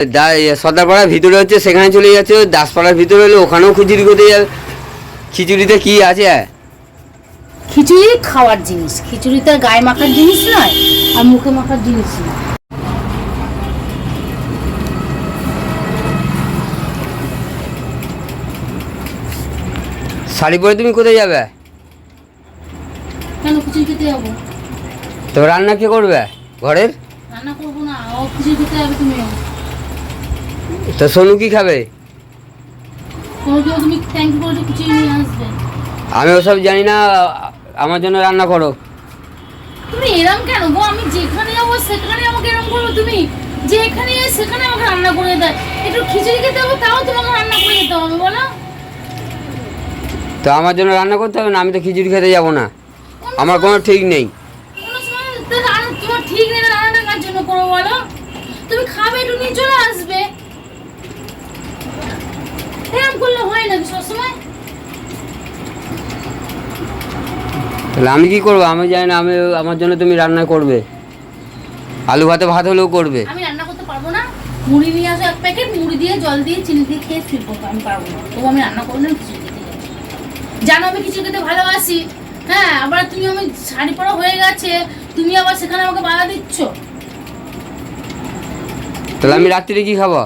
সর্দারপাড়ার ভিতরে হচ্ছে সেখানে চলে যাচ্ছে, দাসপাড়ার ভিতরে হলে ওখানেও খিচুড়ি করতে যাবে। খিচুড়িতে কি আছে? খিচুড়ি খাওয়ার জিনিস, খিচুড়িতে গায়ে মাখার জিনিস নয় আর মুখে মাখার জিনিস নয়। শাড়ি পরে তুমি কোথায় যাবে? কেন খিচুড়ি খেতে যাবো? তো রান্না কে করবে ঘরের? রান্না করবো না, ও খিচুড়ি খেতে যাবে তুমিও। তো সোনু কি খাবে? তুমি থ্যাংক ইউ করে খিচুড়ি নিয়ে আসবে। আমি ওসব জানি না, আমার জন্য রান্না করো। তুমি এরম কেন গো? আমি যেখানে যাবো সেখানে আমাকে এরম করবো? তুমি যেখানে সেখানে আমাকে রান্না করে দেয়। একটু খিচুড়ি খেতে যাবো তাও তোমাকে রান্না করে দিতে হবে বলো? তো আমার জন্য রান্না করতে হবে না? আমি তো খিচুড়ি খেতে যাবো না, আমার কোনো ঠিক নেই। তোমার ঠিক নেই, রান্না কার জন্য করবো বলো? তুমি খাবে, একটু নিয়ে চলে আসবে। এরম করলে হয় নাকি সবসময়? তাহলে আমি কি করবো? আমি জানি না, আমি আমার জন্য তুমি রান্না করবে, আলু ভাতে ভাত হলেও করবে। আমি রান্না করতে পারবো না। মুড়ি নিয়ে আসো এক প্যাকেট, মুড়ি দিয়ে জল দিয়ে চিনি দিয়ে খেয়ে শুয়ে পড়বো। আমি পারবো না, তবু আমি রান্না করবো না, খিচুড়ি খেতে যাবো। জানো আমি খিচুড়ি খেতে ভালোবাসি। হ্যাঁ, আবার তুমি আমি শাড়ি পরা হয়ে গেছে, তুমি আবার সেখানে আমাকে বাধা দিচ্ছ। তাহলে আমি রাত্রিরে কি খাবো?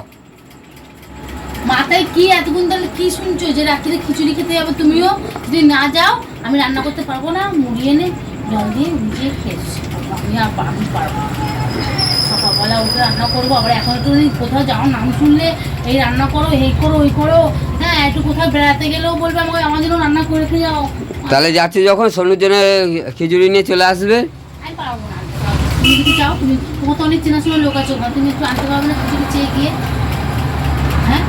মাথায় কি এতক্ষণ তাহলে কি শুনছো যে রাত্রিরে খিচুড়ি খেতে যাবে? তুমিও যদি না যাও আমি রান্না করতে পারবো না, মুড়ি এনে জল দিয়ে ভিজিয়ে খেয়েছি। আমি পারবো না। সকালবেলা উঠে রান্না করবো, আবার এখন একটু কোথাও যাওয়ার নাম শুনলে এই রান্না করো, এই করো, ওই করো। হ্যাঁ, একটু কোথাও বেড়াতে গেলেও বলবে আমাকে আমার জন্য রান্না করে রেখে যাও। তাহলে যাচ্ছি যখন সোনুর জন্য খিচুড়ি নিয়ে চলে আসবে। আমি পারবো না। তুমি যদি চাও, তুমি তোমার তো অনেক চেনাশোনা লোক আছে ওখানে, তুমি একটু আনতে পারবে না খিচুড়ি চেয়ে গিয়ে? হ্যাঁ,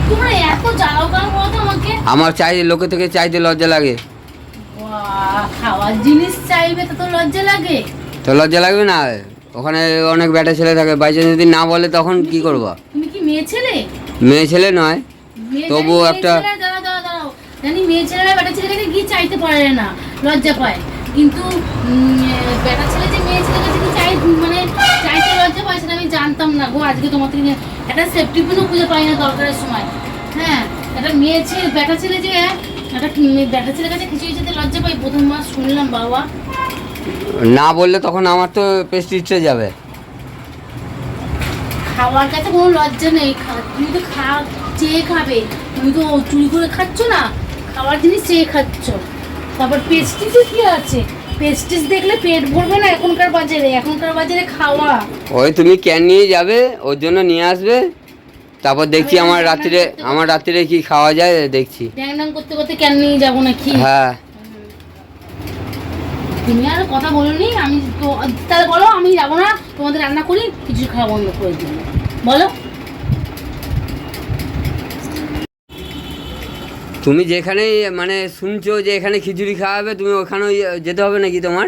তোমরা এত জ্বালাও কারণ বলতো আমাকে। আমার চাই, লোকে থেকে চাইতে লজ্জা লাগে। খাওয়ার জিনিস চাইবে তো লজ্জা লাগে? তো লজ্জা লাগবে না? ওখানে অনেক বেটা ছেলে থাকে, বাইচান্স যদি না বলে তখন কি করবো? তুমি কি মেয়ে ছেলে? মেয়ে ছেলে নয়, তবুও একটা। দাঁড়াও, জানি মেয়ে ছেলেরা বেটা ছেলের কাছে গিয়ে চাইতে পারে না, লজ্জা পায়। কিন্তু বেটা ছেলে যে মেয়ে ছেলের কাছে চাই, মানে চাইতে লজ্জা পায়, সেটা আমি জানতাম না গো। আজকে তোমার থেকে একটা সেফটি পিনও খুঁজে পাই না দরকারের সময়। হ্যাঁ, একটা মেয়ে ছেলে বেটা ছেলে যে একটা বেটা ছেলের কাছে খিচুড়ি যেতে লজ্জা পাই, প্রথমবার শুনলাম বাবা। না বললে তখন আমার তো প্রেস্টিজে যাবে। খাওয়ার কাছে কোনো লজ্জা নেই, তুমি তো চেয়ে খাবে। তুমি তো চুরি করে খাচ্ছ না, খাওয়ার জিনিস চেয়ে খাচ্ছ। তারপর পেস্টিজে কি আছে? পেস্টিজ দেখলে পেট ভরবে না এখনকার বাজারে খাওয়া। ওই তুমি ক্যান নিয়ে যাবে, ওর জন্য নিয়ে আসবে, তারপর দেখছি আমার রাত্রিরে কি খাওয়া যায় দেখছি। ড্যাং করতে করতে কেন নিয়ে যাবো নাকি? হ্যাঁ, তুমি আর কথা বলোনি। আমি তো তাহলে বলো আমি যাবো না, তোমাদের রান্না করি, কিছু খাওয়া বন্ধ করে দিই বলো। তুমি যেখানে মানে শুনছো যে এখানে খিচুড়ি খাওয়াবে, তুমি ওখানেও যেতে হবে নাকি তোমার?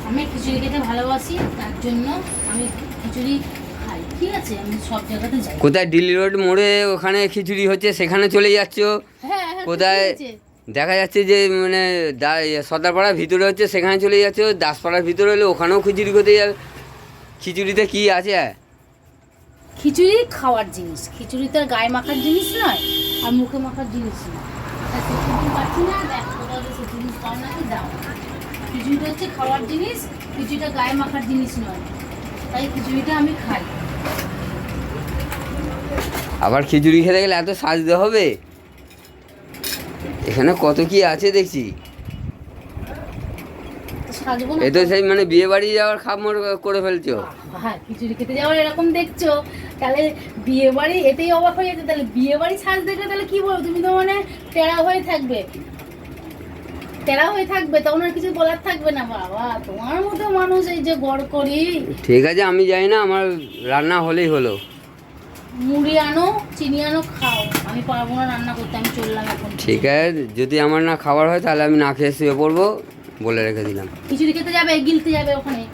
আমি খিচুড়ি খেতে ভালোবাসি, তার জন্য আমি খিচুড়ি খাই, ঠিক আছে? আমি সব জায়গাতে যাই। কোথায় দিল্লি রোড মোড়ে ওখানে খিচুড়ি হচ্ছে, সেখানে চলে যাচ্ছ। হ্যাঁ, কোথায় দেখা যাচ্ছে যে মানে সর্দারপাড়ার ভিতরে হচ্ছে, সেখানে চলে যাচ্ছ। দাসপাড়ার ভিতরে হলে ওখানেও খিচুড়ি করতে যাবে। খিচুড়িতে কি আছে? খিচুড়ি খাওয়ার জিনিস, খিচুড়ি তো আর গায়ে মাখার জিনিস নয় আর মুখে মাখার জিনিস নয়। খিচুড়িটা হচ্ছে খাওয়ার জিনিস, খিচুড়িটা গায়ে মাখার জিনিস নয়, তাই খিচুড়িটা আমি খাই। আবার খিচুড়ি খেতে গেলে এত সাজতে হবে? এখানে কত কি আছে দেখছি। এ তো সেই মানে বিয়ে বাড়ি যাওয়ার খামর করে ফেলছো। হ্যাঁ, খিচুড়ি খেতে যাওয়ার এরকম দেখছো, তাহলে বিয়ে বাড়ি এতেই অবাক হয়ে যেতে। তাহলে বিয়ে বাড়ি সাজ দেখলে তাহলে কি বলবো? তুমি তো মানে টেরা হয়ে থাকবে, তখন আর কিছু বলার থাকবে না। বাবা, তোমার মতো মানুষ এই যে গড় করি। ঠিক আছে, আমি যাই না, আমার রান্না হলেই হলো। মুড়ি আনো, চিনি আনো, খাও। আমি পারবো না রান্না করতে, আমি চললাম এখন। ঠিক আছে, যদি আমার না খাবার হয় তাহলে আমি না খেয়ে শুয়ে পড়বো, বলে রেখে দিলাম। খিচুড়ি খেতে যাবে, গিলতে যাবে ওখানে।